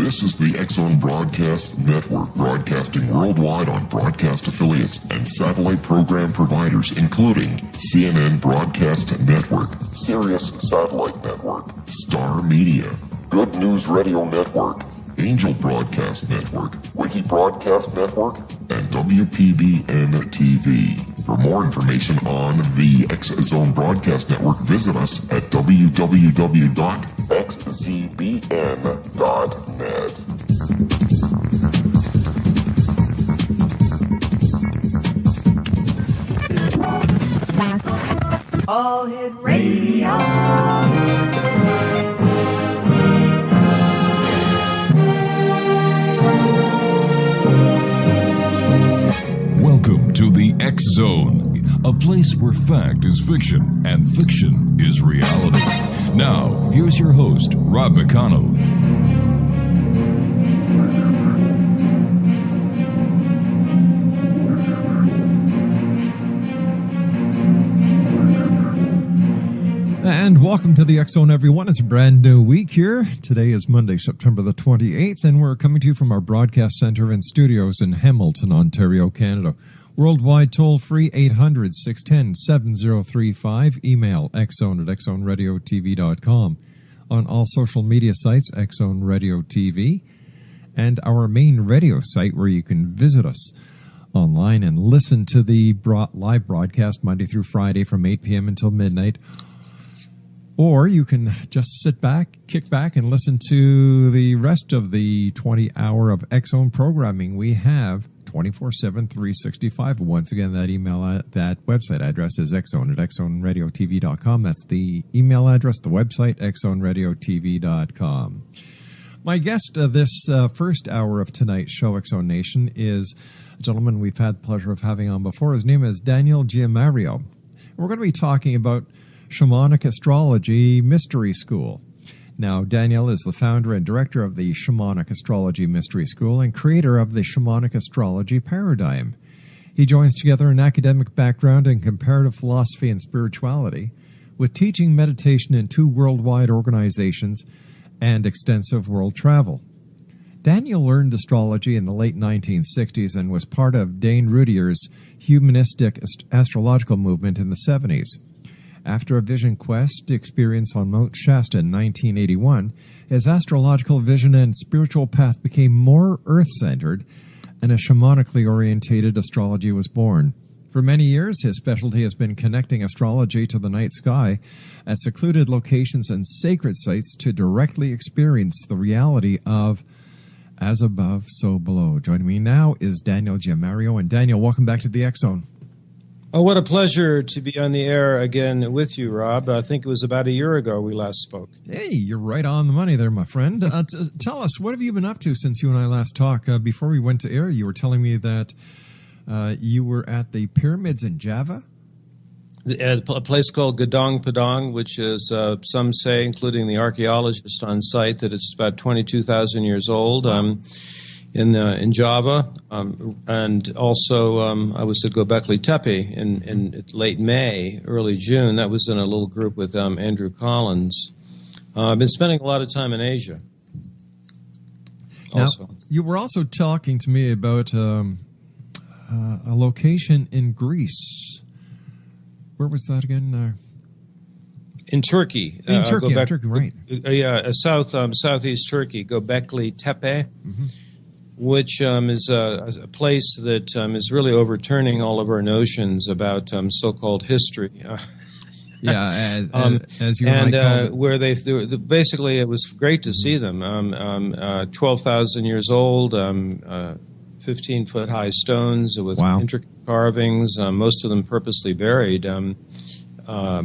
This is the X-Zone Broadcast Network, broadcasting worldwide on broadcast affiliates and satellite program providers, including CNN Broadcast Network, Sirius Satellite Network, Star Media, Good News Radio Network, Angel Broadcast Network, Wiki Broadcast Network, and WPBN TV. For more information on the X-Zone Broadcast Network, visit us at www.xzbn.net. All Hit Radio. Welcome to the X-Zone, a place where fact is fiction and fiction is reality. Now, here's your host, Rob McConnell. And welcome to the X-Zone, everyone. It's a brand new week here. Today is Monday, September the 28th, and we're coming to you from our broadcast center and studios in Hamilton, Ontario, Canada. Worldwide toll-free 800-610-7035. Email xzone@xzoneradiotv.com. On all social media sites, X-Zone Radio TV. And our main radio site where you can visit us online and listen to the live broadcast Monday through Friday from 8 p.m. until midnight. Or you can just sit back, kick back, and listen to the rest of the 20-hour of X-Zone programming we have 24/7, 365. Once again, that website address is xzone@xzoneradiotv.com. That's the email address, the website, xzoneradiotv.com. My guest this first hour of tonight's show, X-Zone Nation, is a gentleman we've had the pleasure of having on before. His name is Daniel GIAMARIO. We're going to be talking about Shamanic Astrology Mystery School. Now, Daniel is the founder and director of the Shamanic Astrology Mystery School and creator of the Shamanic Astrology Paradigm. He joins together an academic background in comparative philosophy and spirituality with teaching meditation in 2 worldwide organizations and extensive world travel. Daniel learned astrology in the late 1960s and was part of Dane Rudier's humanistic astrological movement in the 70s. After a vision quest experience on Mount Shasta in 1981, his astrological vision and spiritual path became more earth-centered, and a shamanically orientated astrology was born. For many years, his specialty has been connecting astrology to the night sky at secluded locations and sacred sites to directly experience the reality of as above, so below. Joining me now is Daniel GIAMARIO. And Daniel, welcome back to the X-Zone. Oh, what a pleasure to be on the air again with you, Rob. I think it was about a year ago we last spoke. Hey, you're right on the money there, my friend. Tell us, what have you been up to since you and I last talked? Before we went to air, you were telling me that you were at the pyramids in Java? At a place called Gadong Padang, which is, some say, including the archaeologist on site, that it's about 22,000 years old. In Java, and also I was at Göbekli Tepe in late May, early June. That was in a little group with Andrew Collins. I've been spending a lot of time in Asia. Also, now, you were also talking to me about a location in Greece. Where was that again? In Turkey. In Turkey, right? Southeast Turkey, Göbekli Tepe. Mm-hmm. Which is a place that is really overturning all of our notions about so-called history. As you and where basically it was great to see them. 12,000 years old, 15-foot high stones with intricate carvings. Most of them purposely buried. Are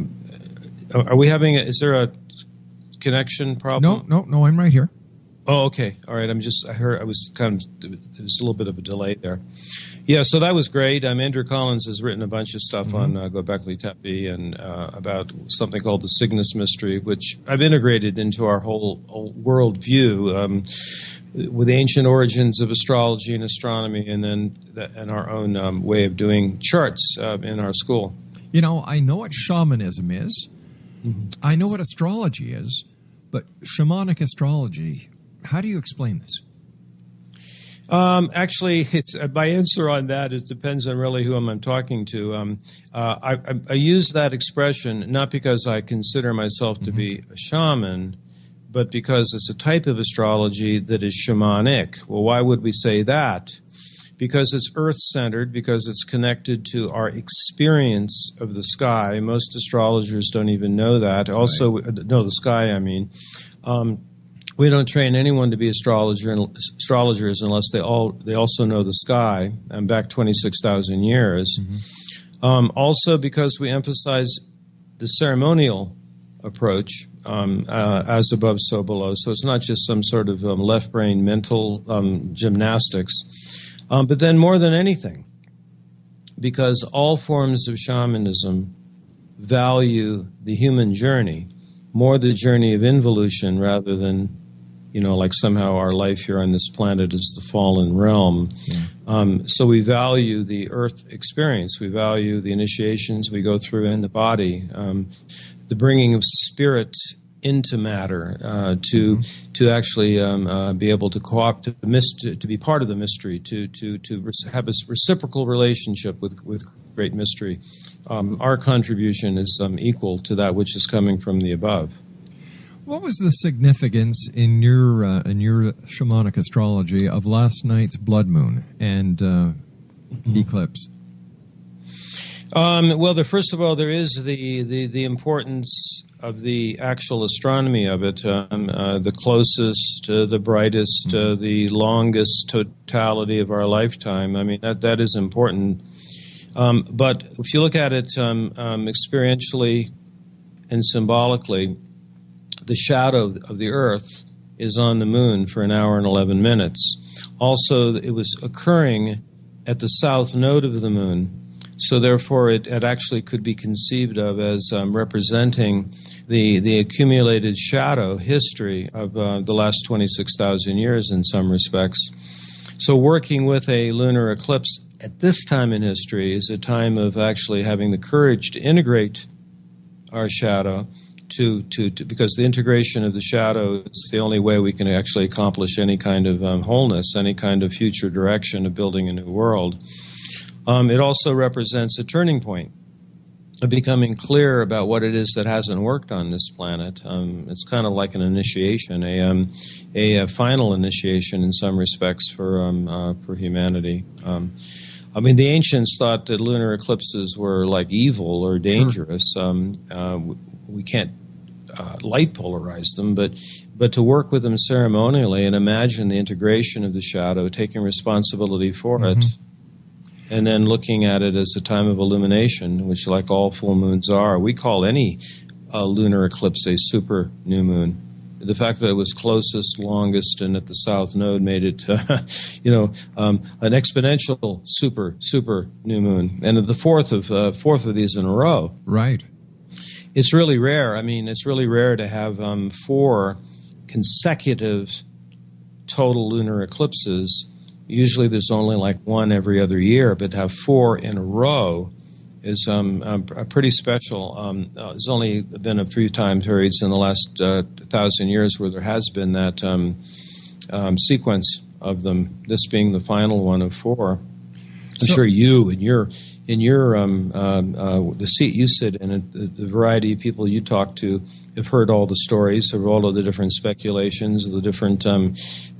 we having? Is there a connection problem? No. I'm right here. Oh, okay. All right. There was a little bit of a delay there. Yeah, so that was great. Andrew Collins has written a bunch of stuff on Göbekli Tepe and about something called the Cygnus Mystery, which I've integrated into our whole world view with the ancient origins of astrology and astronomy, and then our own way of doing charts in our school. You know, I know what shamanism is. Mm-hmm. I know what astrology is, but shamanic astrology, How do you explain this? Actually, it's my answer on that. It depends on really who I'm talking to. I use that expression not because I consider myself to be a shaman, but because it's a type of astrology that is shamanic. Well, why would we say that? Because it's earth-centered, because it's connected to our experience of the sky. Most astrologers don't even know that. Also, know the sky, I mean. We don't train anyone to be astrologers unless they also know the sky, and back 26,000 years. Also, because we emphasize the ceremonial approach, as above, so below. So it's not just some sort of left-brain mental gymnastics. But then more than anything, because all forms of shamanism value the human journey, more the journey of involution rather than, like somehow our life here on this planet is the fallen realm. So we value the earth experience. We value the initiations we go through in the body, the bringing of spirit into matter, to actually be able to be part of the mystery, to have a reciprocal relationship with great mystery. Our contribution is equal to that which is coming from the above. What was the significance in your shamanic astrology of last night's blood moon and eclipse? Well, first of all, there is the importance of the actual astronomy of it, the closest, the brightest, the longest totality of our lifetime. I mean, that is important. But if you look at it experientially and symbolically, the shadow of the Earth is on the moon for an hour and 11 minutes. Also, it was occurring at the south node of the moon. So therefore, it actually could be conceived of as representing the accumulated shadow history of the last 26,000 years in some respects. So working with a lunar eclipse at this time in history is a time of actually having the courage to integrate our shadow, because the integration of the shadow is the only way we can actually accomplish any kind of wholeness, any kind of future direction of building a new world. It also represents a turning point of becoming clear about what it is that hasn't worked on this planet. It's kind of like an initiation, a final initiation in some respects for humanity. I mean, the ancients thought that lunar eclipses were like evil or dangerous. We can't light polarize them, but to work with them ceremonially and imagine the integration of the shadow, taking responsibility for it, and then looking at it as a time of illumination, which, like all full moons are, we call any lunar eclipse a super new moon. The fact that it was closest, longest, and at the south node made it, an exponential super new moon, and the fourth of these in a row. Right. It's really rare. I mean, it's really rare to have 4 consecutive total lunar eclipses. Usually there's only like 1 every other year, but to have 4 in a row is pretty special. There's only been a few time periods in the last 1,000 years where there has been that sequence of them, this being the final one of 4. I'm sure you and the seat you sit in, and the variety of people you talk to have heard all the stories of all of the different speculations, the different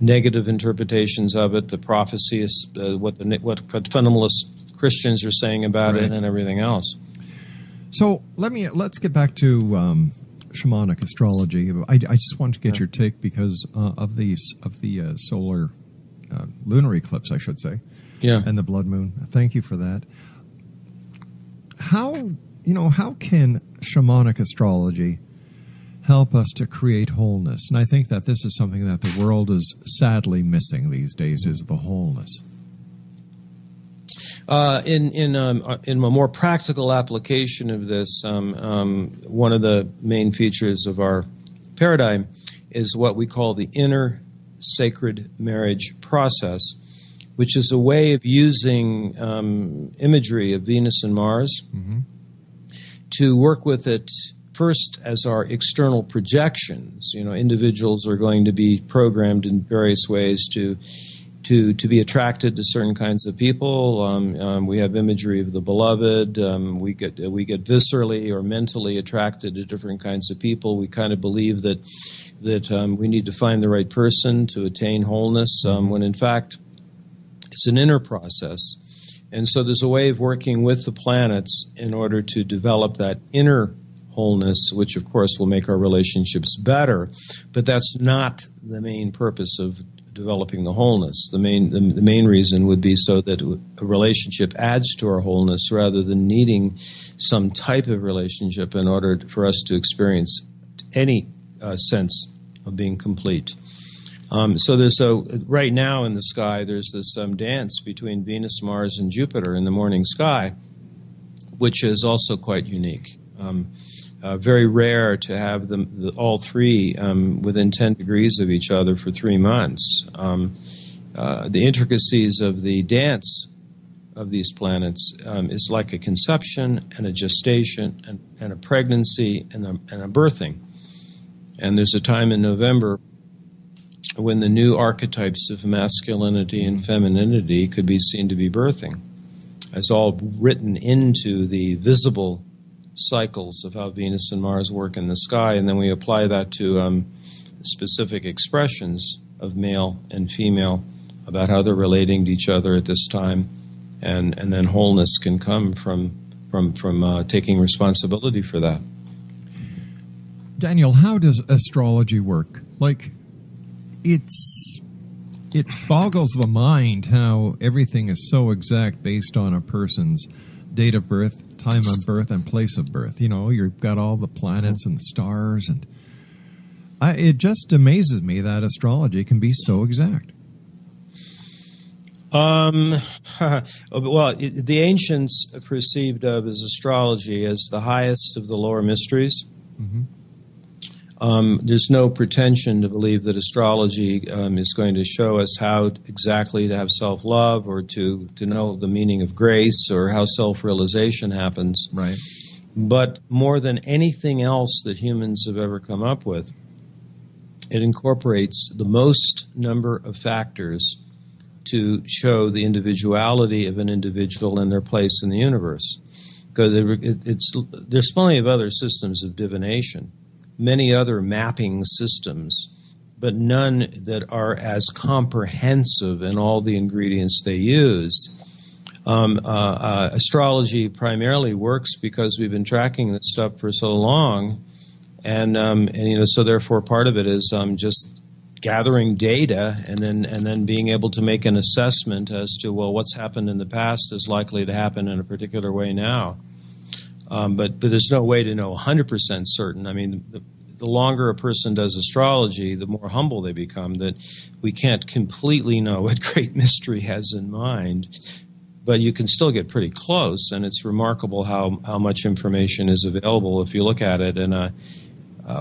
negative interpretations of it, the prophecies, what fundamentalist Christians are saying about it, and everything else. So let's get back to shamanic astrology. I just want to get your take because of the solar lunar eclipse, I should say, and the blood moon. Thank you for that. How can shamanic astrology help us to create wholeness? And I think that this is something that the world is sadly missing these days, is the wholeness. In a more practical application of this, one of the main features of our paradigm is what we call the inner sacred marriage process, which is a way of using imagery of Venus and Mars to work with it first as our external projections. Individuals are going to be programmed in various ways to be attracted to certain kinds of people. We have imagery of the beloved. We get viscerally or mentally attracted to different kinds of people. We kind of believe that we need to find the right person to attain wholeness, when in fact it's an inner process. And so there's a way of working with the planets in order to develop that inner wholeness, which of course will make our relationships better. But that's not the main purpose of developing the wholeness. The main reason would be so that a relationship adds to our wholeness rather than needing some type of relationship in order for us to experience any sense of being complete. So right now in the sky there's this dance between Venus, Mars, and Jupiter in the morning sky, which is also quite unique. Very rare to have all three within 10 degrees of each other for 3 months. The intricacies of the dance of these planets is like a conception and a gestation and a pregnancy and a birthing. And there's a time in November when the new archetypes of masculinity and femininity could be seen to be birthing. It's all written into the visible cycles of how Venus and Mars work in the sky, and then we apply that to specific expressions of male and female about how they're relating to each other at this time, and then wholeness can come from taking responsibility for that. Daniel, how does astrology work? It boggles the mind how everything is so exact based on a person's date of birth, time of birth, and place of birth. You've got all the planets and the stars, and it just amazes me that astrology can be so exact. Well, the ancients perceived of as astrology as the highest of the lower mysteries. Mm-hmm. There's no pretension to believe that astrology is going to show us how exactly to have self-love or to know the meaning of grace or how self-realization happens. Right. But more than anything else that humans have ever come up with, it incorporates the most number of factors to show the individuality of an individual and their place in the universe. Because there's plenty of other systems of divination, many other mapping systems, but none that are as comprehensive in all the ingredients they used. Astrology primarily works because we've been tracking this stuff for so long, and so therefore part of it is just gathering data and then being able to make an assessment as to, well, what's happened in the past is likely to happen in a particular way now. But there's no way to know 100% certain. I mean, the longer a person does astrology, the more humble they become, that we can't completely know what great mystery has in mind. But you can still get pretty close, and it's remarkable how much information is available if you look at it in a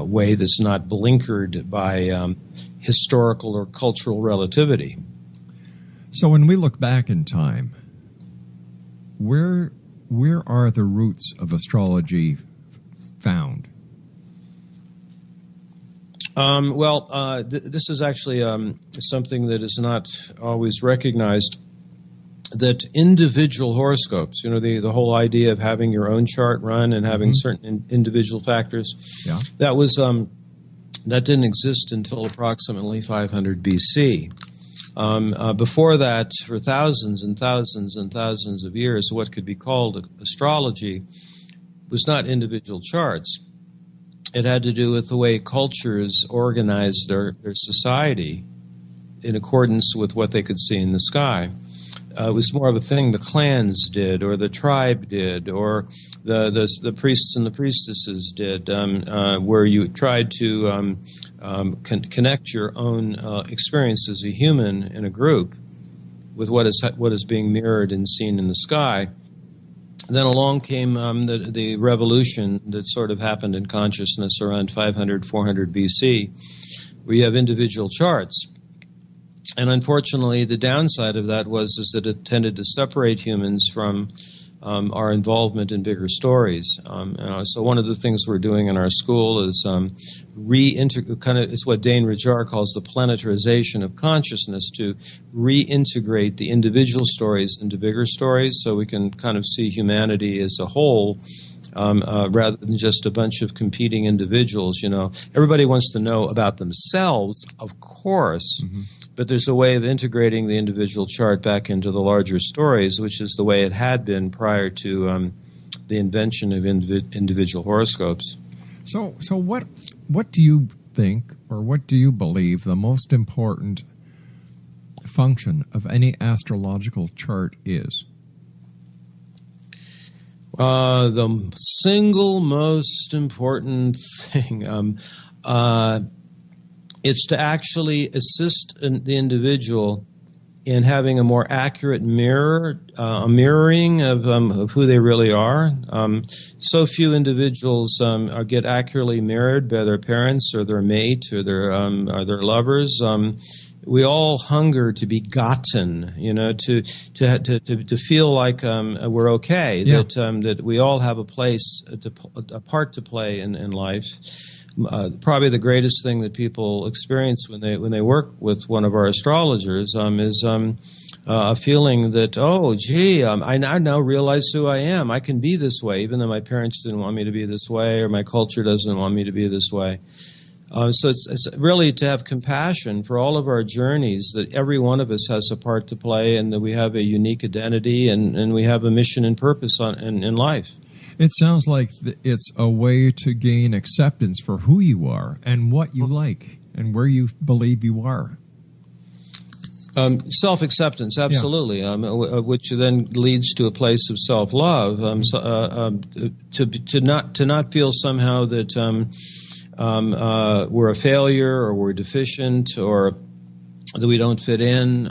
way that's not blinkered by historical or cultural relativity. So when we look back in time, where are the roots of astrology found? This is actually something that is not always recognized, that individual horoscopes, the whole idea of having your own chart run and having certain individual factors, that didn't exist until approximately 500 BC. Before that, for thousands and thousands and thousands of years, what could be called astrology was not individual charts. It had to do with the way cultures organized their society in accordance with what they could see in the sky. It was more of a thing the clans did, or the tribe did, or the priests and the priestesses did, where you tried to connect your own experience as a human in a group with what is being mirrored and seen in the sky. Then along came the revolution that sort of happened in consciousness around 500, 400 BC, where you have individual charts. And unfortunately, the downside of that is that it tended to separate humans from our involvement in bigger stories. So one of the things we're doing in our school is it's what Dane Rajar calls the planetarization of consciousness, to reintegrate the individual stories into bigger stories, so we can kind of see humanity as a whole. Rather than just a bunch of competing individuals. Everybody wants to know about themselves, of course, but there's a way of integrating the individual chart back into the larger stories, which is the way it had been prior to the invention of individual horoscopes. So what do you think, or what do you believe the most important function of any astrological chart is? The single most important thing is to actually assist the individual in having a more accurate a mirroring of who they really are. So few individuals get accurately mirrored by their parents or their mate or their lovers. We all hunger to be gotten, to feel like we're okay, that we all have a place, a part to play in life. Probably the greatest thing that people experience when they work with one of our astrologers is a feeling that, I now realize who I am. I can be this way, even though my parents didn't want me to be this way, or my culture doesn't want me to be this way. So it's really to have compassion for all of our journeys, that every one of us has a part to play, and that we have a unique identity, and we have a mission and purpose in life. It sounds like it's a way to gain acceptance for who you are and what you like and where you believe you are. Self-acceptance, absolutely, which then leads to a place of self-love. To not feel somehow that we're a failure, or we're deficient, or that we don't fit in.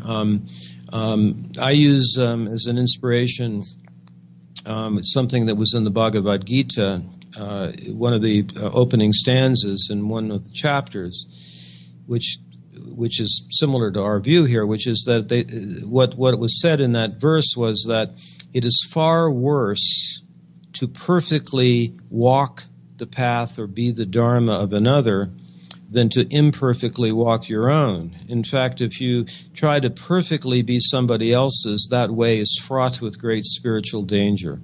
I use as an inspiration something that was in the Bhagavad Gita, one of the opening stanzas in one of the chapters, which is similar to our view here, which is that what was said in that verse was that it is far worse to perfectly walk the path or be the dharma of another than to imperfectly walk your own. In fact, if you try to perfectly be somebody else's, that way is fraught with great spiritual danger.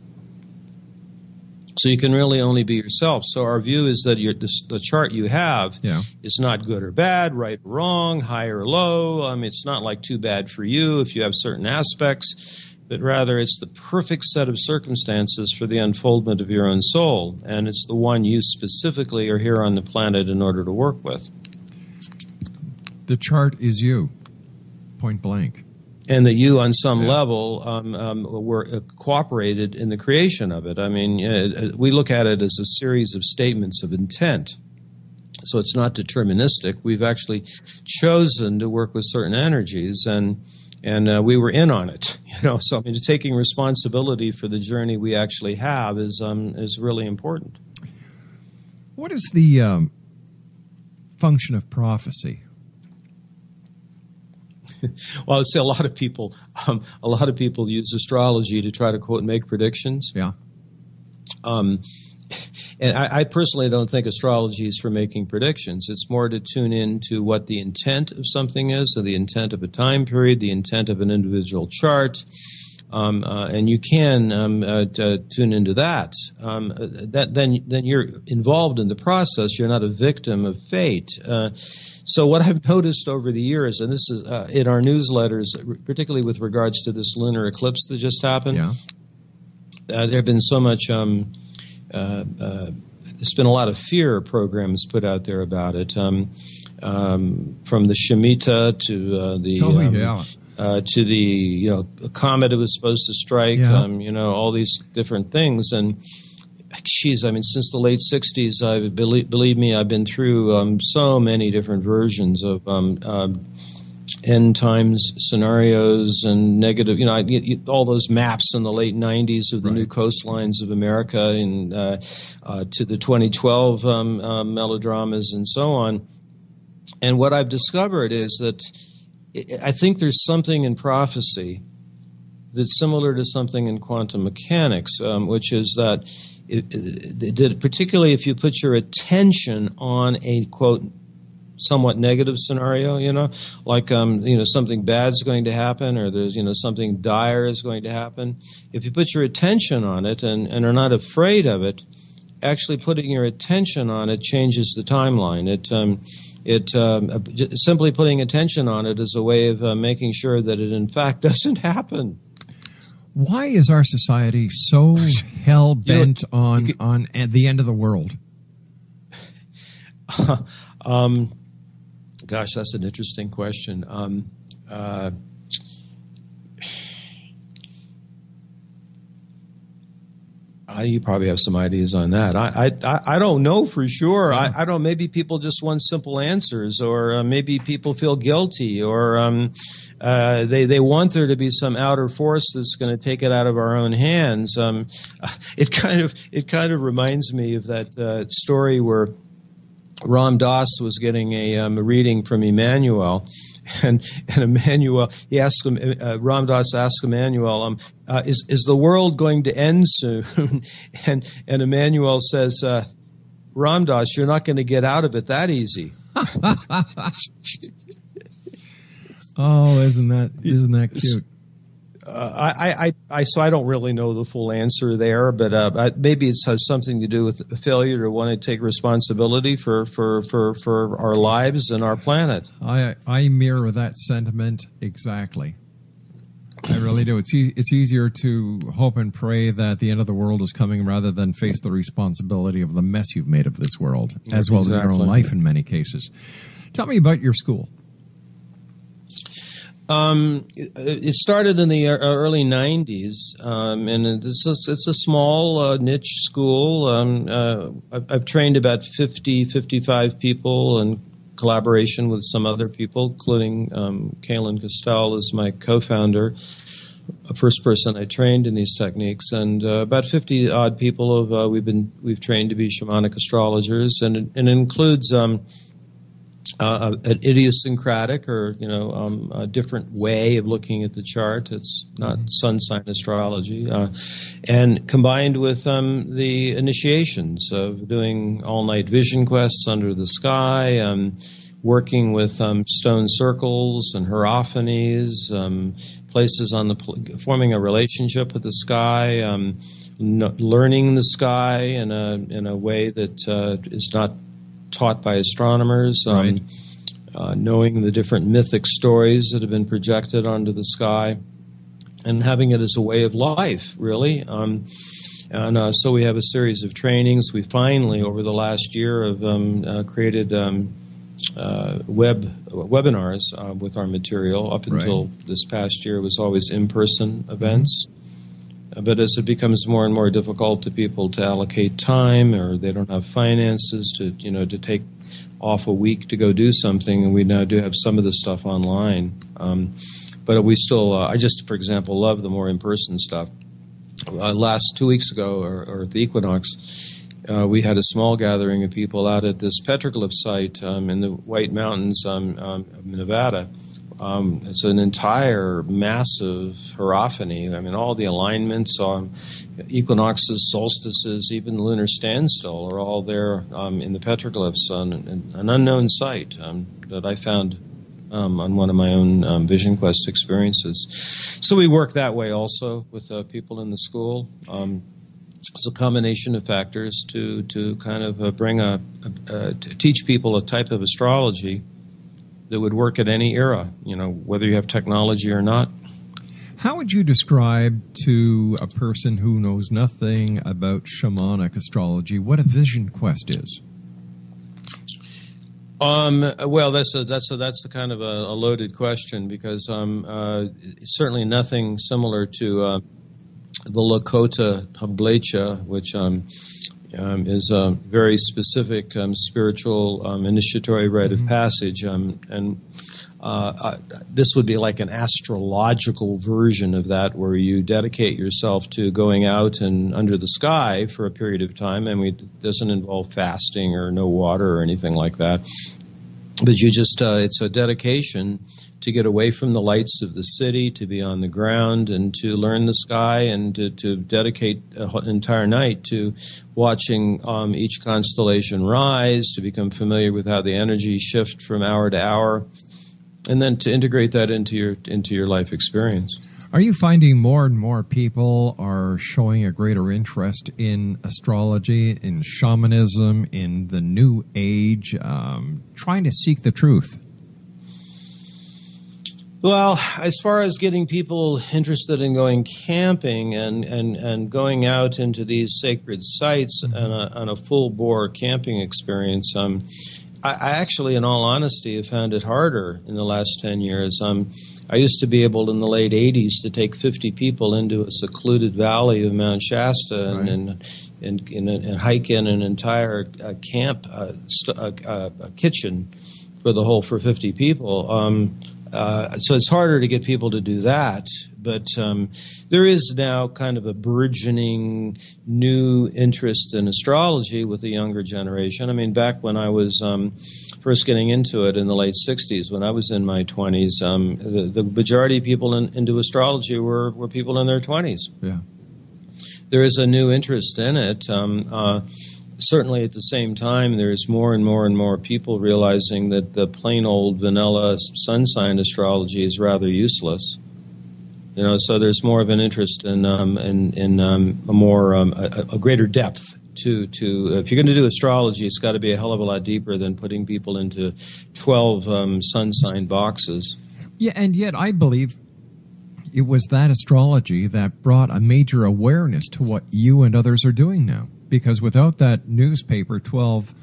So you can really only be yourself. So our view is that the chart you have is not good or bad, right or wrong, high or low. It's not like too bad for you if you have certain aspects, but rather it's the perfect set of circumstances for the unfoldment of your own soul, and it's the one you specifically are here on the planet in order to work with. The chart is you, point blank. And that you, on some level, were cooperated in the creation of it. We look at it as a series of statements of intent. So it's not deterministic. We've actually chosen to work with certain energies, and we were in on it, So taking responsibility for the journey we actually have is really important. What is the function of prophecy? Well, I would say a lot of people use astrology to try to quote make predictions. Yeah. And I personally don't think astrology is for making predictions. It's more to tune in to what the intent of something is, or the intent of a time period, the intent of an individual chart, and you can tune into that. Then you're involved in the process. You're not a victim of fate. So what I've noticed over the years, and this is in our newsletters, particularly with regards to this lunar eclipse that just happened, there have been so much. There's been a lot of fear programs put out there about it, from the Shemitah to the comet it was supposed to strike, all these different things. And since the late 60s, believe me, I've been through so many different versions of end times scenarios and negative, all those maps in the late 90s of the new coastlines of America, and to the 2012 melodramas and so on. And what I've discovered is that I think there's something in prophecy that's similar to something in quantum mechanics, which is that particularly if you put your attention on a, quote, somewhat negative scenario, like, something bad's going to happen, or there's, something dire is going to happen. If you put your attention on it and are not afraid of it, actually putting your attention on it changes the timeline. Simply putting attention on it is a way of making sure that it in fact doesn't happen. Why is our society so hell-bent on the end of the world? Gosh, that's an interesting question. You probably have some ideas on that. I don't know for sure. I don't. Maybe people just want simple answers, or maybe people feel guilty, or they want there to be some outer force that's going to take it out of our own hands. It kind of reminds me of that story where Ram Dass was getting a reading from Emmanuel, and Emmanuel, Ram Dass asked Emmanuel, is the world going to end soon? and Emmanuel says, Ram Dass, you're not going to get out of it that easy. Oh, isn't that cute? So I don't really know the full answer there, but maybe it has something to do with a failure to want to take responsibility for our lives and our planet. I mirror that sentiment exactly. I really do. It's easier to hope and pray that the end of the world is coming rather than face the responsibility of the mess you've made of this world, as well as your own life in many cases. Tell me about your school. It started in the early 90s, and it's a small niche school. I've trained about 55 people in collaboration with some other people, including Kaylin Costell is my co-founder, a first person I trained in these techniques, and about 50 odd people we've trained to be shamanic astrologers, and it includes an idiosyncratic or a different way of looking at the chart. It's not sun sign astrology, and combined with the initiations of doing all-night vision quests under the sky, working with stone circles and hierophanies, places on forming a relationship with the sky, learning the sky in a way that is not taught by astronomers, right. Knowing the different mythic stories that have been projected onto the sky, and having it as a way of life, really. So we have a series of trainings. We finally, over the last year, have created webinars with our material. Up until this past year, it was always in-person events. But as it becomes more and more difficult to people to allocate time, or they don't have finances to take off a week to go do something, and we now do have some of this stuff online. But we still, I just, for example, love the more in-person stuff. Last 2 weeks ago, or at the equinox, we had a small gathering of people out at this petroglyph site in the White Mountains of Nevada. It's an entire massive hierophany. I mean, all the alignments, equinoxes, solstices, even lunar standstill are all there in the petroglyphs on an unknown site that I found on one of my own Vision Quest experiences. So we work that way also with people in the school. It's a combination of factors to kind of bring to teach people a type of astrology that would work at any era, whether you have technology or not. How would you describe to a person who knows nothing about shamanic astrology what a vision quest is? Well, that's a kind of a loaded question, because certainly nothing similar to the Lakota Hablecha, which is a very specific spiritual initiatory rite of passage, and this would be like an astrological version of that, where you dedicate yourself to going out and under the sky for a period of time, and it doesn't involve fasting or no water or anything like that. But you just, it's a dedication to get away from the lights of the city, to be on the ground, and to learn the sky, and to dedicate an entire night to watching each constellation rise, to become familiar with how the energy shift from hour to hour, and then to integrate that into your life experience. Are you finding more and more people are showing a greater interest in astrology, in shamanism, in the new age, trying to seek the truth? Well, as far as getting people interested in going camping and going out into these sacred sites on a full-bore camping experience, I actually, in all honesty, have found it harder in the last 10 years. I used to be able, in the late 80s, to take 50 people into a secluded valley of Mount Shasta and hike in an entire camp kitchen for 50 people. So it's harder to get people to do that. But there is now kind of a burgeoning new interest in astrology with the younger generation. I mean, back when I was first getting into it in the late 60s, when I was in my 20s, the majority of people into astrology were people in their 20s. Yeah. There is a new interest in it. Certainly at the same time, there's more and more and more people realizing that the plain old vanilla sun sign astrology is rather useless. You know, so there's more of an interest in a greater depth to if you're going to do astrology, it's got to be a hell of a lot deeper than putting people into 12 sun sign boxes. Yeah, and yet I believe it was that astrology that brought a major awareness to what you and others are doing now. Because without that newspaper, 12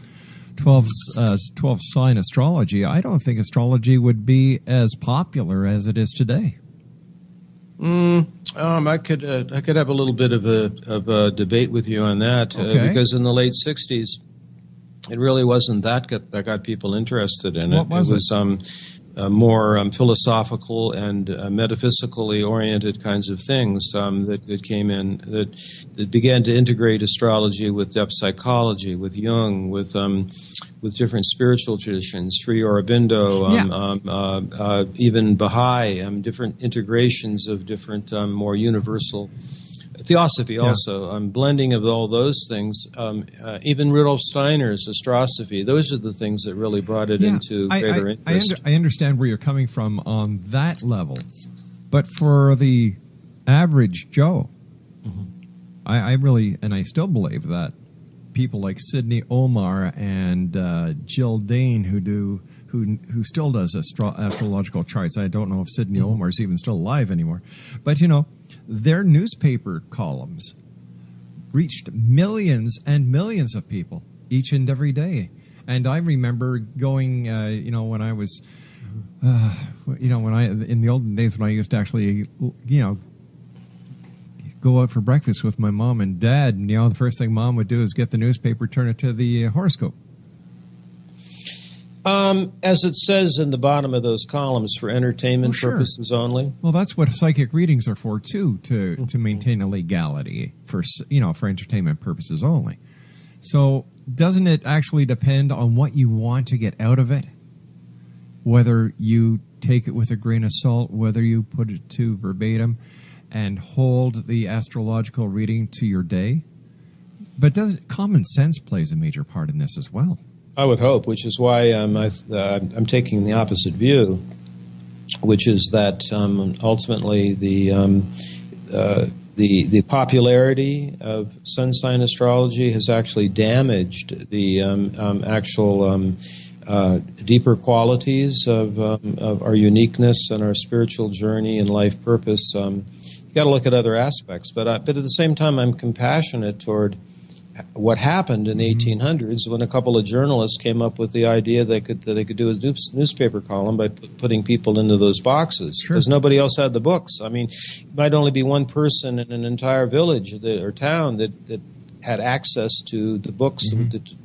sign astrology, I don't think astrology would be as popular as it is today. I could have a little bit of a debate with you on that, because in the late 60s, it really wasn't that got people interested in it. What was it? Was more philosophical and metaphysically oriented kinds of things that came in that began to integrate astrology with depth psychology, with Jung, with different spiritual traditions, Sri Aurobindo, even Baha'i, different integrations of different more universal theosophy also, blending of all those things. Even Rudolf Steiner's astrosophy, those are the things that really brought it into greater interest. I understand where you're coming from on that level, but for the average Joe, I really, and I still believe that people like Sidney Omar and Jill Dane who still does astrological charts. I don't know if Sidney Omar's even still alive anymore, but their newspaper columns reached millions and millions of people each and every day. And I remember going, when I was, in the olden days when I used to actually, go out for breakfast with my mom and dad, and the first thing Mom would do is get the newspaper, turn it to the horoscope. As it says in the bottom of those columns, for entertainment purposes only. Well, that's what psychic readings are for too, to maintain a legality for entertainment purposes only. So, doesn't it actually depend on what you want to get out of it? Whether you take it with a grain of salt, whether you put it to verbatim, and hold the astrological reading to your day. But common sense plays a major part in this as well? I would hope, which is why I'm taking the opposite view, which is that ultimately the popularity of sun sign astrology has actually damaged the actual deeper qualities of our uniqueness and our spiritual journey and life purpose. You got to look at other aspects, but at the same time, I'm compassionate toward what happened in the 1800s when a couple of journalists came up with the idea they could do a newspaper column by putting people into those boxes because nobody else had the books. I mean, it might only be one person in an entire village or town that had access to the books that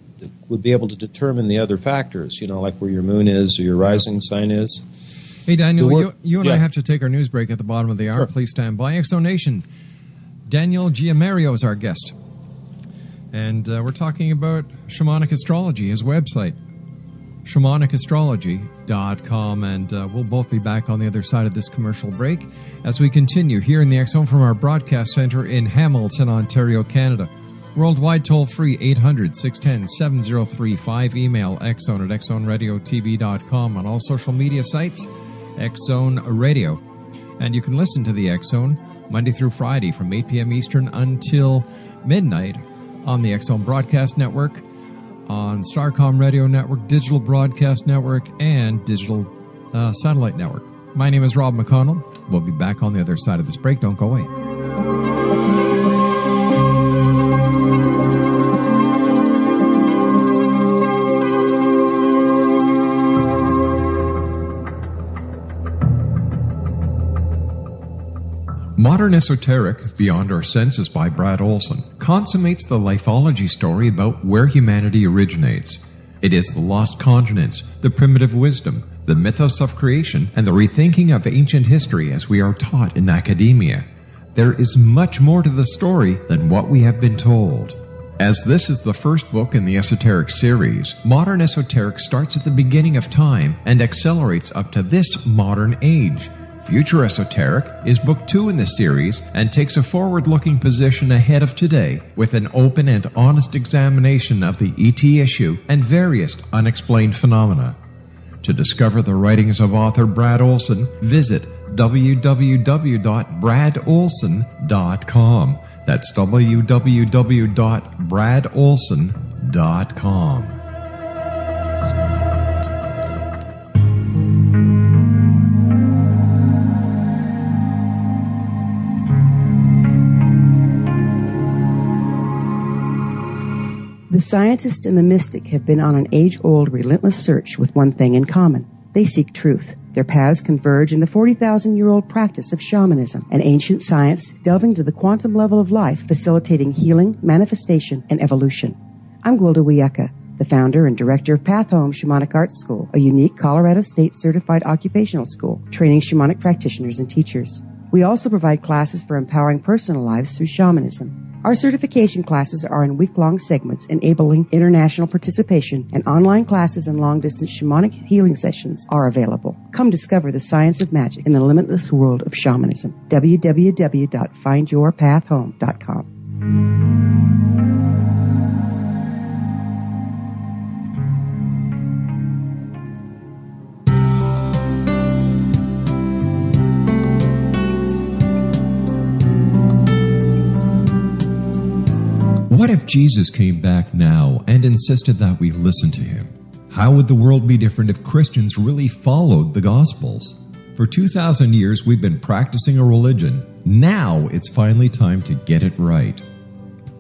would be able to determine the other factors, like where your moon is or your rising sign is. Hey, Daniel, you and I have to take our news break at the bottom of the hour. Sure. Please stand by. Exonation. Daniel GIAMARIO is our guest. And we're talking about shamanic astrology, his website. shamanicastrology.com, and we'll both be back on the other side of this commercial break as we continue here in the X Zone from our broadcast center in Hamilton, Ontario, Canada. Worldwide toll-free 800-610-7035. Email xzone at xzoneradiotv.com. On all social media sites, X Zone Radio. And you can listen to the X Zone Monday through Friday from 8 p.m. Eastern until midnight on the X Zone Broadcast Network, on Starcom Radio Network, Digital Broadcast Network, and Digital Satellite Network. My name is Rob McConnell. We'll be back on the other side of this break. Don't go away. Modern Esoteric, Beyond Our Senses by Brad Olson, consummates the lifeology story about where humanity originates. It is the lost continents, the primitive wisdom, the mythos of creation, and the rethinking of ancient history as we are taught in academia. There is much more to the story than what we have been told. As this is the first book in the Esoteric series, Modern Esoteric starts at the beginning of time and accelerates up to this modern age. Future Esoteric is book 2 in the series and takes a forward-looking position ahead of today with an open and honest examination of the ET issue and various unexplained phenomena. To discover the writings of author Brad Olson, visit www.bradolson.com. That's www.bradolson.com. The scientist and the mystic have been on an age-old, relentless search with one thing in common. They seek truth. Their paths converge in the 40,000-year-old practice of shamanism, an ancient science delving to the quantum level of life, facilitating healing, manifestation, and evolution. I'm Gwilda Wiyaka, the founder and director of Path Home Shamanic Arts School, a unique Colorado State certified occupational school training shamanic practitioners and teachers. We also provide classes for empowering personal lives through shamanism. Our certification classes are in week-long segments enabling international participation, and online classes and long-distance shamanic healing sessions are available. Come discover the science of magic in the limitless world of shamanism. www.findyourpathhome.com. What if Jesus came back now and insisted that we listen to him? How would the world be different if Christians really followed the Gospels? For 2,000 years, we've been practicing a religion. Now it's finally time to get it right.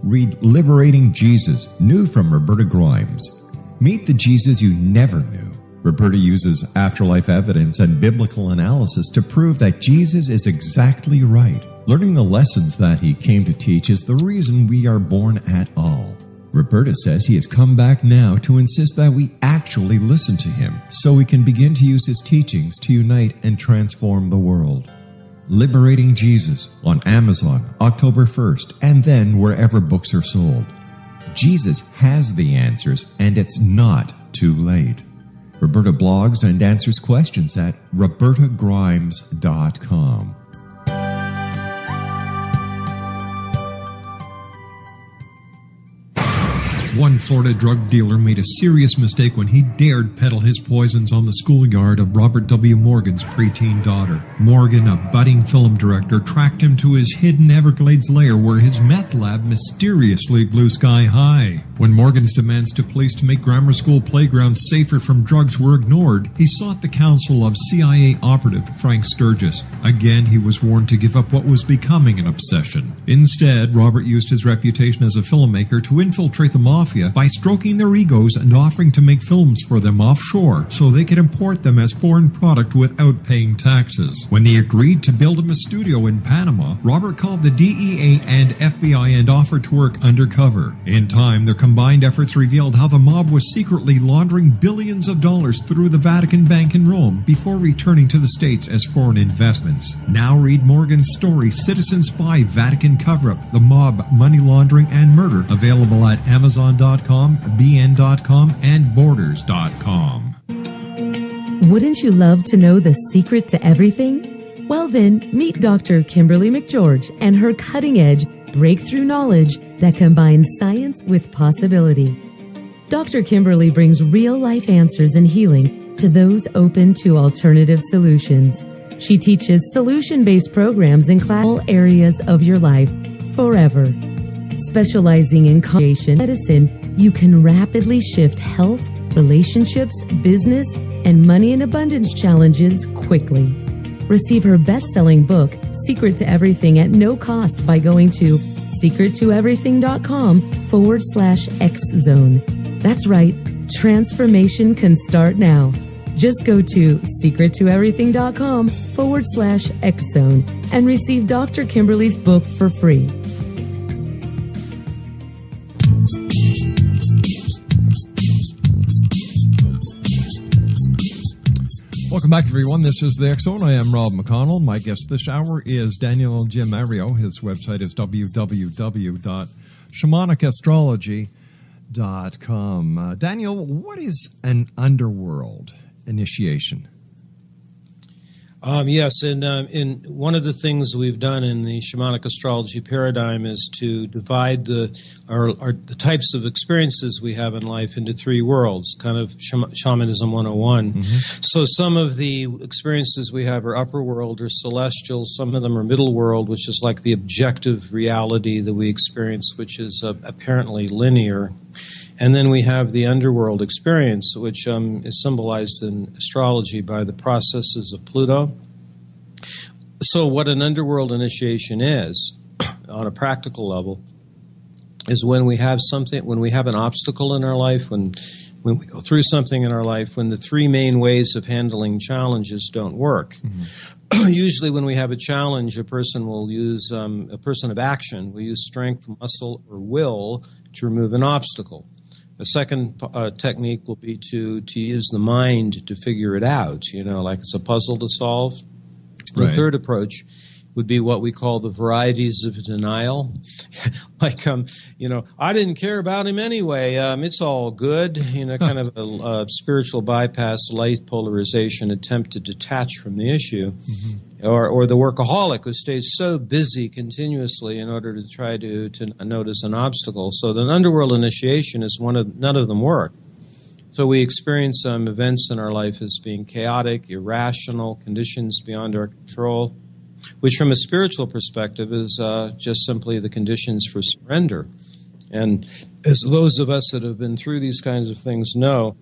Read Liberating Jesus, new from Roberta Grimes. Meet the Jesus you never knew. Roberta uses afterlife evidence and biblical analysis to prove that Jesus is exactly right. Learning the lessons that he came to teach is the reason we are born at all. Roberta says he has come back now to insist that we actually listen to him so we can begin to use his teachings to unite and transform the world. Liberating Jesus on Amazon, October 1st, and then wherever books are sold. Jesus has the answers, and it's not too late. Roberta blogs and answers questions at robertagrimes.com. One Florida drug dealer made a serious mistake when he dared peddle his poisons on the schoolyard of Robert W. Morgan's preteen daughter. Morgan, a budding film director, tracked him to his hidden Everglades lair where his meth lab mysteriously blew sky high. When Morgan's demands to police to make grammar school playgrounds safer from drugs were ignored, he sought the counsel of CIA operative Frank Sturgis. Again, he was warned to give up what was becoming an obsession. Instead, Robert used his reputation as a filmmaker to infiltrate the mafia by stroking their egos and offering to make films for them offshore so they could import them as foreign product without paying taxes. When they agreed to build him a studio in Panama, Robert called the DEA and FBI and offered to work undercover. In time, their combined efforts revealed how the mob was secretly laundering billions of dollars through the Vatican Bank in Rome before returning to the States as foreign investments. Now read Morgan's story, Citizen Spy, Vatican Cover-Up, The Mob, Money Laundering, and Murder, available at Amazon.com, BN.com, and Borders.com. Wouldn't you love to know the secret to everything? Well then, meet Dr. Kimberly McGeorge and her cutting-edge breakthrough knowledge that combines science with possibility. Dr. Kimberly brings real-life answers and healing to those open to alternative solutions. She teaches solution-based programs in all areas of your life forever. Specializing in creation medicine, you can rapidly shift health, relationships, business, and money in abundance challenges quickly. Receive her best-selling book, Secret to Everything, at no cost by going to secrettoeverything.com/X-Zone. That's right, transformation can start now. Just go to secrettoeverything.com/X-Zone and receive Dr. Kimberly's book for free. Welcome back, everyone. This is the X-Zone. I am Rob McConnell. My guest this hour is Daniel GIAMARIO. His website is www.shamanicastrology.com. Daniel, what is an underworld initiation? Yes, and one of the things we've done in the shamanic astrology paradigm is to divide the types of experiences we have in life into three worlds, kind of shamanism 101. Mm-hmm. So some of the experiences we have are upper world or celestial. Some of them are middle world, which is like the objective reality that we experience, which is apparently linear. And then we have the underworld experience, which is symbolized in astrology by the processes of Pluto. So what an underworld initiation is, on a practical level, is when we have something, when we have an obstacle in our life, when we go through something in our life, when the three main ways of handling challenges don't work. Mm-hmm. Usually when we have a challenge, a person will use, a person of action will use strength, muscle, or will to remove an obstacle. A second technique will be to use the mind to figure it out, like it's a puzzle to solve. Right. The third approach would be what we call the varieties of denial. Like, I didn't care about him anyway. It's all good. Kind of a spiritual bypass, light polarization, attempt to detach from the issue. Mm-hmm. Or the workaholic who stays so busy continuously in order to try to notice an obstacle. So the underworld initiation is none of them work. So we experience events in our life as being chaotic, irrational, conditions beyond our control, which from a spiritual perspective is just simply the conditions for surrender. And as those of us that have been through these kinds of things know,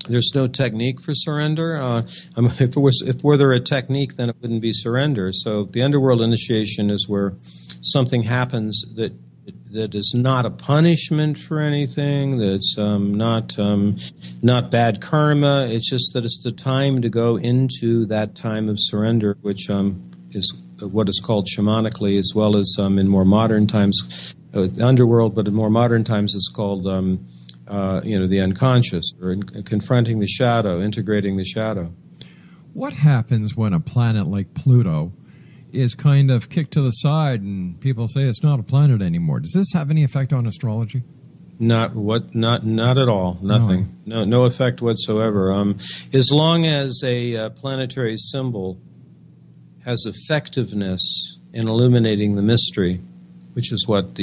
there's no technique for surrender. If were there a technique, then it wouldn't be surrender. So the underworld initiation is where something happens that is not a punishment for anything, that's not bad karma. It's just that it's the time to go into that time of surrender, which is what is called shamanically, as well as in more modern times, underworld, but in more modern times it's called the unconscious, or confronting the shadow, integrating the shadow. What happens when a planet like Pluto is kind of kicked to the side and people say it's not a planet anymore? Does this have any effect on astrology? Not at all. Nothing. No effect whatsoever. As long as a planetary symbol has effectiveness in illuminating the mystery, which is what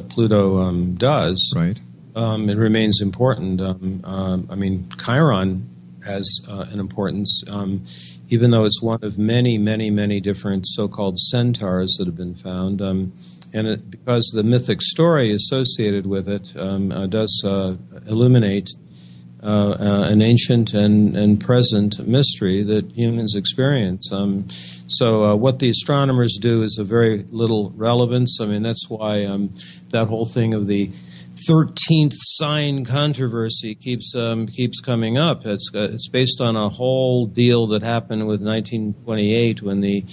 Pluto does. Right. It remains important. Chiron has an importance, even though it's one of many, many, many different so-called centaurs that have been found. Because the mythic story associated with it does illuminate an ancient and present mystery that humans experience. So what the astronomers do is of very little relevance. That's why that whole thing of the 13th sign controversy keeps coming up. It's based on a whole deal that happened with 1928 when the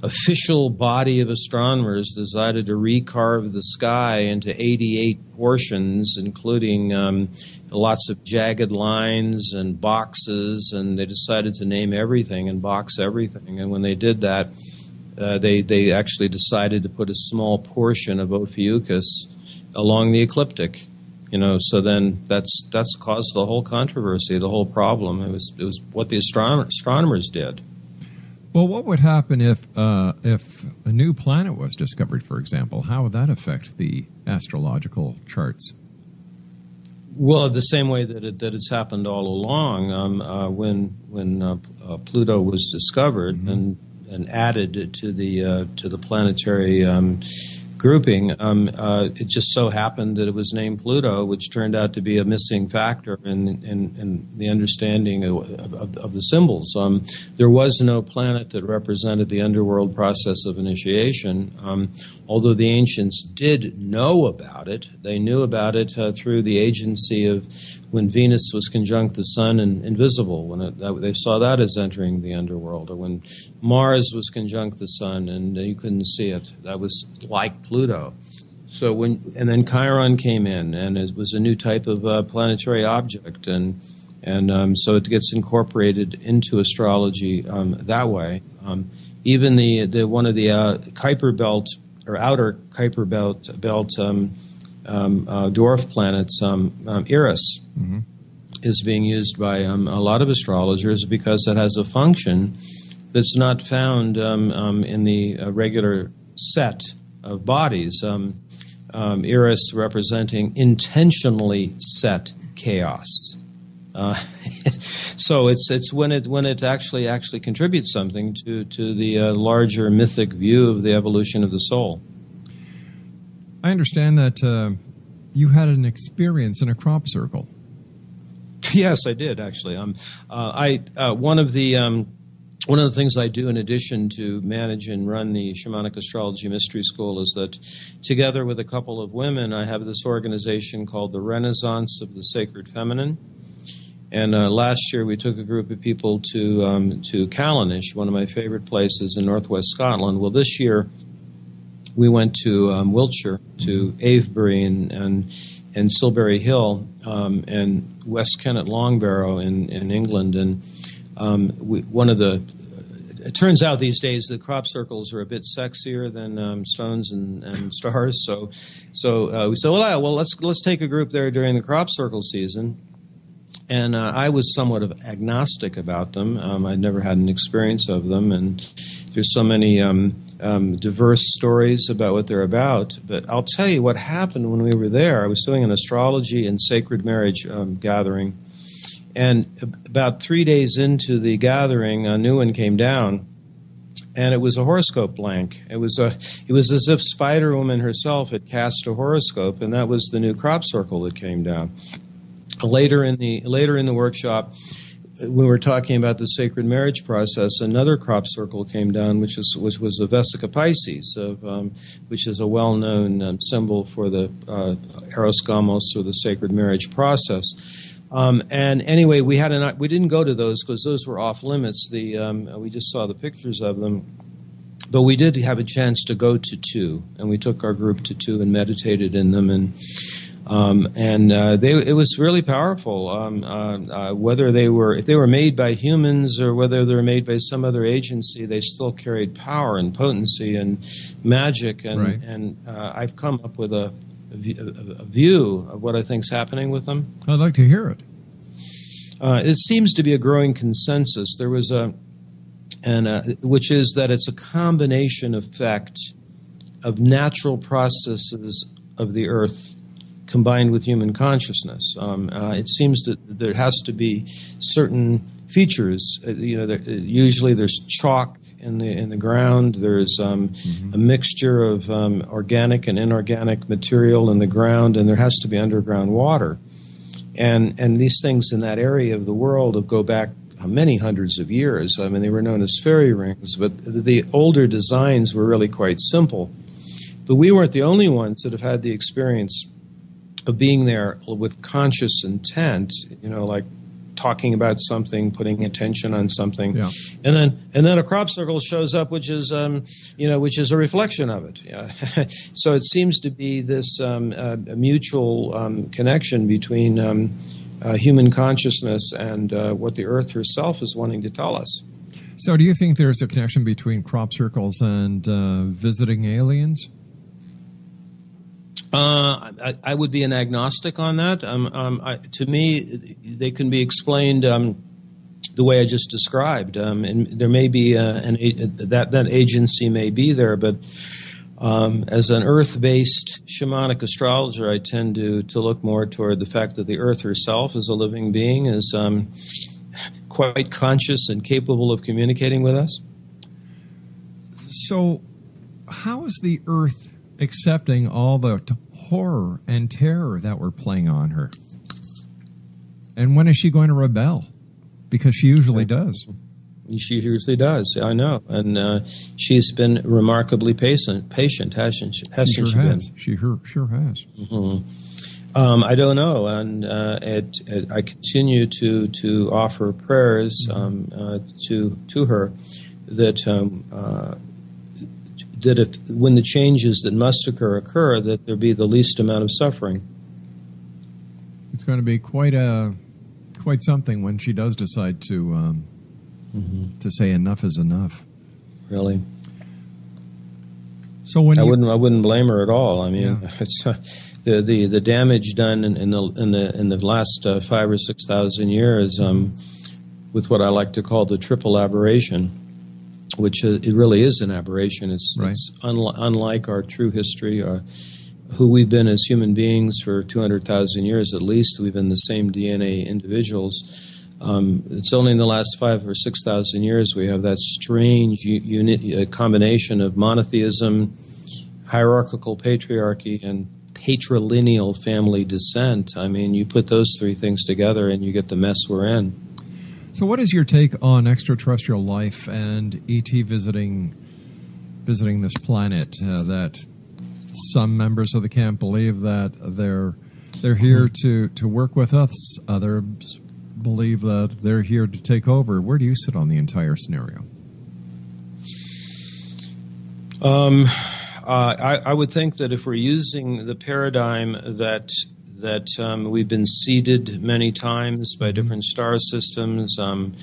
official body of astronomers decided to recarve the sky into 88 portions, including lots of jagged lines and boxes, and they decided to name everything and box everything. And when they did that, they actually decided to put a small portion of Ophiuchus along the ecliptic. So then that's caused the whole controversy, the whole problem. It was what the astronomers did. Well, what would happen if a new planet was discovered, for example? How would that affect the astrological charts? Well, the same way that it's happened all along. When Pluto was discovered and added to the planetary grouping, it just so happened that it was named Pluto, which turned out to be a missing factor in the understanding of the symbols. There was no planet that represented the underworld process of initiation, although the ancients did know about it. They knew about it through the agency of when Venus was conjunct the Sun and invisible, they saw that as entering the underworld, or when Mars was conjunct the Sun and you couldn't see it. That was like Pluto. So and then Chiron came in, and it was a new type of planetary object, and so it gets incorporated into astrology that way. Even the one of the Kuiper belt or outer Kuiper belt dwarf planets, Eris, is being used by a lot of astrologers because it has a function that's not found in the regular set of bodies. Eris representing intentionally set chaos. So it's when it actually contributes something to the larger mythic view of the evolution of the soul. I understand that you had an experience in a crop circle. Yes, I did actually. One of the things I do in addition to manage and run the Shamanic Astrology Mystery School is that together with a couple of women, I have this organization called the Renaissance of the Sacred Feminine. And last year we took a group of people to Callanish, one of my favorite places in northwest Scotland. Well, this year we went to Wiltshire, to Avebury and Silbury Hill, and West Kennet Longbarrow in England. And it turns out these days the crop circles are a bit sexier than stones and stars. So we said, well, let's take a group there during the crop circle season. And I was somewhat of agnostic about them. I'd never had an experience of them, and there's so many diverse stories about what they're about. But I'll tell you what happened when we were there. I was doing an astrology and sacred marriage gathering, and about 3 days into the gathering, a new one came down, and it was a horoscope blank. It was as if Spider-Woman herself had cast a horoscope, and that was the new crop circle that came down. Later in the workshop, we were talking about the sacred marriage process. Another crop circle came down, which was the Vesica Pisces, which is a well-known symbol for the Eros Gamos, or the sacred marriage process. And anyway, we didn't go to those because those were off limits. We just saw the pictures of them. But we did have a chance to go to two, and we took our group to two and meditated in them, it was really powerful. Whether if they were made by humans or whether they were made by some other agency, they still carried power and potency and magic. Right. And I've come up with a view of what I think is happening with them. I'd like to hear it. It seems to be a growing consensus. There was which is that it's a combination effect of natural processes of the earth combined with human consciousness. It seems that there has to be certain features. Usually there's chalk in the ground. There's a mixture of organic and inorganic material in the ground, and there has to be underground water. And these things in that area of the world go back many hundreds of years. I mean, they were known as fairy rings, but the older designs were really quite simple. But we weren't the only ones that have had the experience of being there with conscious intent, like talking about something, putting attention on something, yeah. and then a crop circle shows up, which is a reflection of it. Yeah. So it seems to be this a mutual connection between human consciousness and what the Earth herself is wanting to tell us. So, do you think there's a connection between crop circles and visiting aliens? I would be an agnostic on that. To me, they can be explained the way I just described, and there may be that agency may be there, but as an Earth-based shamanic astrologer, I tend to look more toward the fact that the Earth herself, as a living being, is quite conscious and capable of communicating with us. So, how is the Earth accepting all the horror and terror that we're playing on her? And when is she going to rebel? Because she usually does. She usually does, I know. And she's been remarkably patient, hasn't she? Been? She sure has. Mm-hmm. I don't know. And I continue to offer prayers to her that if when the changes that must occur, that there be the least amount of suffering. It's going to be quite something when she does decide to say enough is enough. Really. So when I wouldn't blame her at all. I mean, it's the damage done in the last 5,000 or 6,000 years with what I like to call the triple aberration, which it really is an aberration. It's unlike our true history, who we've been as human beings for 200,000 years at least. We've been the same DNA individuals. It's only in the last 5,000 or 6,000 years we have that strange combination of monotheism, hierarchical patriarchy, and patrilineal family descent. I mean, you put those three things together and you get the mess we're in. So what is your take on extraterrestrial life and ET visiting this planet? That some members of the camp believe that they're here to work with us. Others believe that they're here to take over. Where do you sit on the entire scenario? I would think that if we're using the paradigm that we've been seeded many times by different star systems. In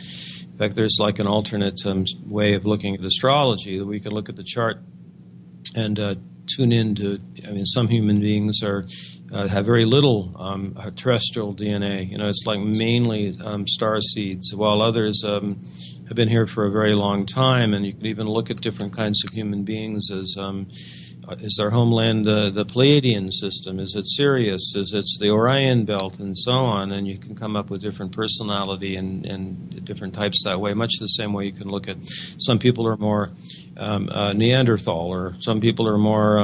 fact, there's like an alternate way of looking at astrology, that we can look at the chart and tune into. I mean, some human beings have very little terrestrial DNA. You know, it's like mainly star seeds, while others have been here for a very long time. And you can even look at different kinds of human beings as is their homeland the Pleiadian system? Is it Sirius? Is it the Orion Belt, and so on? And you can come up with different personality and different types that way, much the same way you can look at some people are more Neanderthal, or some people are more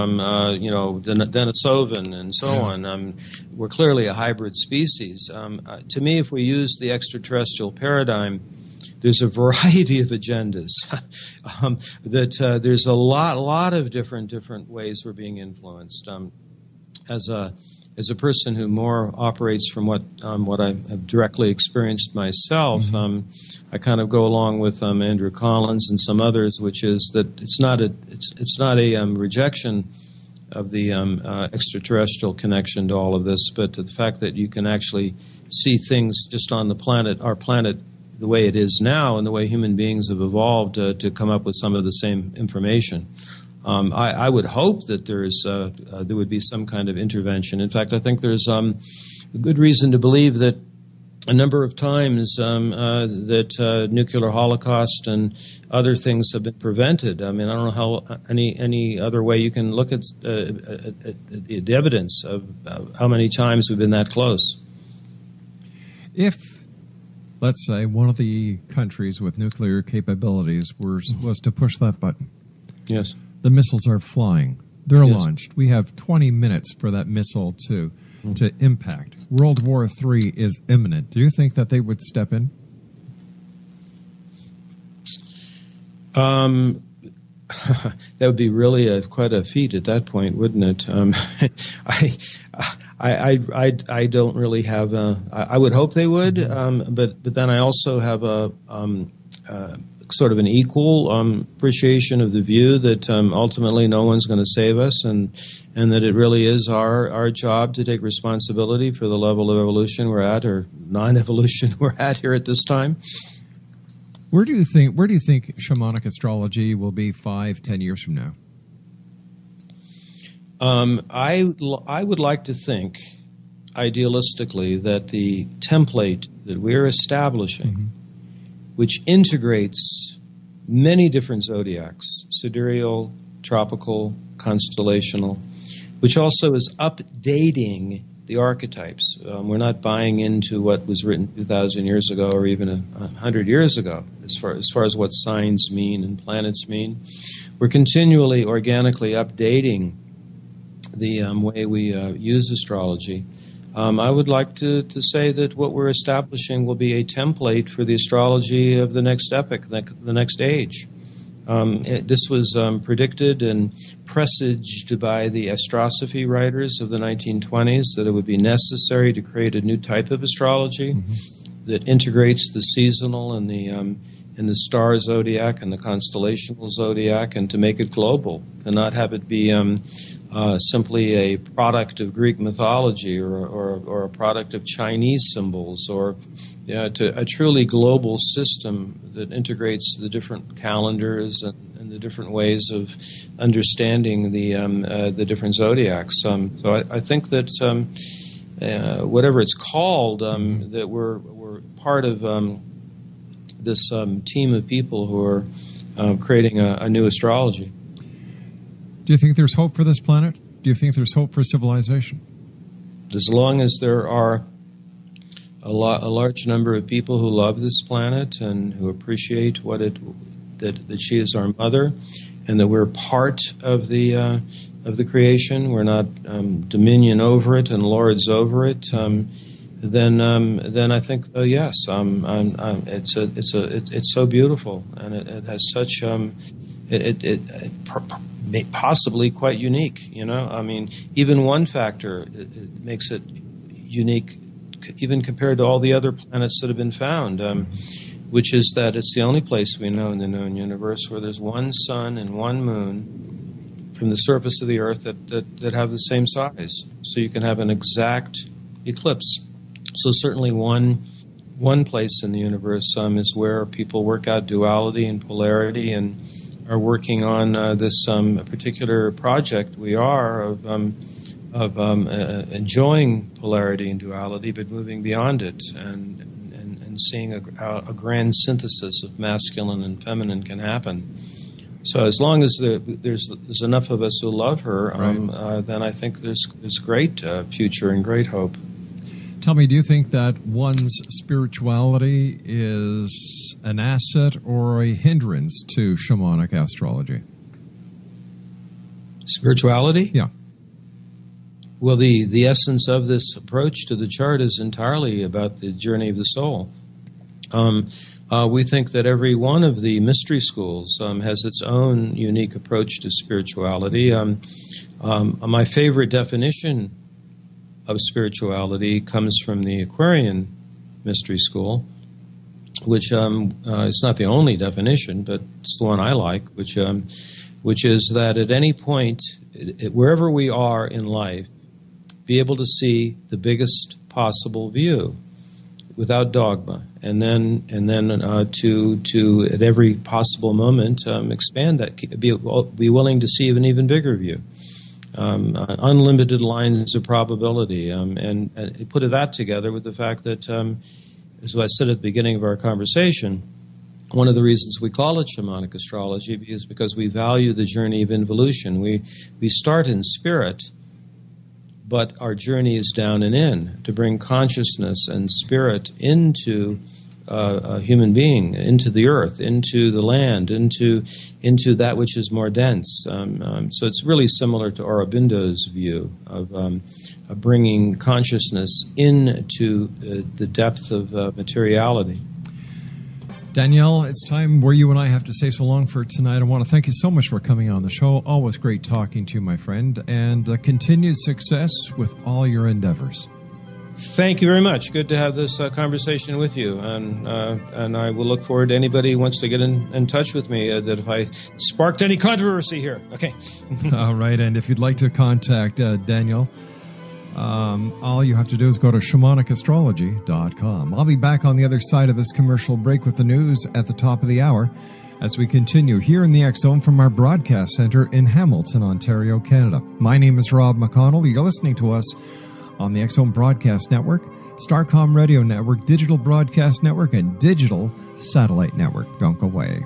Denisovan, and so on. We're clearly a hybrid species. To me, if we use the extraterrestrial paradigm, there's a variety of agendas. There's a lot of different ways we're being influenced. As a person who more operates from what I have directly experienced myself, I kind of go along with Andrew Collins and some others, which is that it's not a rejection of the extraterrestrial connection to all of this, but to the fact that you can actually see things just on the planet, our planet, the way it is now, and the way human beings have evolved to come up with some of the same information. I would hope that there would be some kind of intervention. In fact, I think there's a good reason to believe that a number of times that nuclear holocaust and other things have been prevented. I mean, I don't know how any other way you can look at the evidence of how many times we've been that close. If, let's say, one of the countries with nuclear capabilities was to push that button. Yes. The missiles are flying. They're launched. We have 20 minutes for that missile to impact. World War III is imminent. Do you think that they would step in? That would be really quite a feat at that point, wouldn't it? I don't really have I would hope they would, but then I also have a sort of an equal appreciation of the view that ultimately no one's going to save us, and that it really is our job to take responsibility for the level of evolution we're at, or non-evolution we're at here at this time. Where do you think shamanic astrology will be 5-10 years from now? I would like to think, idealistically, that the template that we're establishing, which integrates many different zodiacs, sidereal, tropical, constellational, which also is updating the archetypes. We're not buying into what was written 2,000 years ago or even 100 years ago as far as what signs mean and planets mean. We're continually organically updating the way we use astrology. I would like to say that what we're establishing will be a template for the astrology of the next epoch, the next age. This was predicted and presaged by the astrosophy writers of the 1920s, that it would be necessary to create a new type of astrology that integrates the seasonal and the star zodiac and the constellational zodiac, and to make it global, and not have it be simply a product of Greek mythology or a product of Chinese symbols, or to a truly global system that integrates the different calendars and the different ways of understanding the different zodiacs. So I think that whatever it's called, that we're part of this team of people who are creating a new astrology. Do you think there's hope for this planet? Do you think there's hope for civilization? As long as there are a large number of people who love this planet and who appreciate that she is our mother, and that we're part of the creation, we're not dominion over it and lords over it. Then I think yes, it's so beautiful, and it has such possibly quite unique. I mean, even one factor it makes it unique, even compared to all the other planets that have been found, which is that it's the only place we know in the known universe where there's one sun and one moon from the surface of the Earth that have the same size. So you can have an exact eclipse. So certainly one place in the universe is where people work out duality and polarity, and are working on this particular project we are of enjoying polarity and duality, but moving beyond it and seeing a grand synthesis of masculine and feminine can happen. So as long as there's enough of us who love her, then I think there's great future and great hope. Tell me, do you think that one's spirituality is an asset or a hindrance to shamanic astrology? Spirituality? Yeah. Well, the essence of this approach to the chart is entirely about the journey of the soul. We think that every one of the mystery schools has its own unique approach to spirituality. My favorite definition of spirituality comes from the Aquarian mystery school, which is not the only definition, but it's the one I like, which is that at any point, wherever we are in life, be able to see the biggest possible view without dogma, and then to at every possible moment expand that, be willing to see an even bigger view. Unlimited lines of probability, and put that together with the fact that, as I said at the beginning of our conversation, one of the reasons we call it shamanic astrology is because we value the journey of involution. We start in spirit, but our journey is down and in, to bring consciousness and spirit into a human being, into the earth, into the land, into that which is more dense. So it's really similar to Aurobindo's view of bringing consciousness into the depth of materiality. Danielle, it's time where you and I have to say so long for tonight. I want to thank you so much for coming on the show. Always great talking to you, my friend, and continued success with all your endeavors. Thank you very much. Good to have this conversation with you, and I will look forward to anybody who wants to get in touch with me, that if I sparked any controversy here. Okay. All right, and if you'd like to contact Danielle, all you have to do is go to shamanicastrology.com. I'll be back on the other side of this commercial break with the news at the top of the hour. as we continue here in the X Zone from our broadcast center in Hamilton, Ontario, Canada. My name is Rob McConnell. You're listening to us on the X Zone Broadcast Network, Starcom Radio Network, Digital Broadcast Network, and Digital Satellite Network. Don't go away.